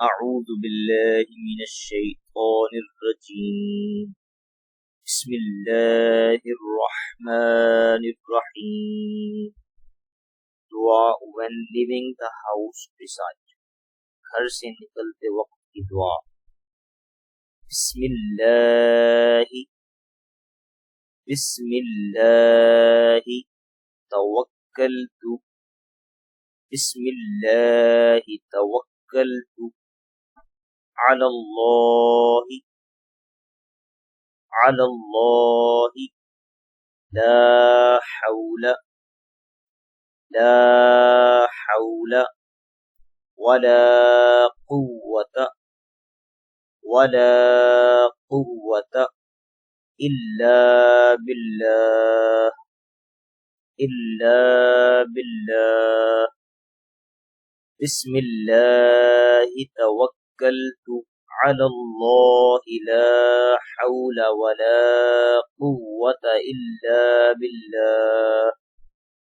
أعوذ بالله من الشيطان الرجيم بسم الله الرحمن الرحيم दुआ when leaving the house recite घर से निकलते वक्त की दुआ बिस्मिल्लाहि बिस्मिल्लाहि तवक्कलतु बिस्मिल्लाहि तवक्कलतु अलल्लाहि अलल्लाहि ला हौल ला हौल वला कुव्वत वला कुव्वत इल्ला बिल्लाह इल्ला बिल्लाह बिस्मिल्लाहि तवक्कलतु अलल्लाहि ला हौल वला कुव्वत इल्ला बिल्लाह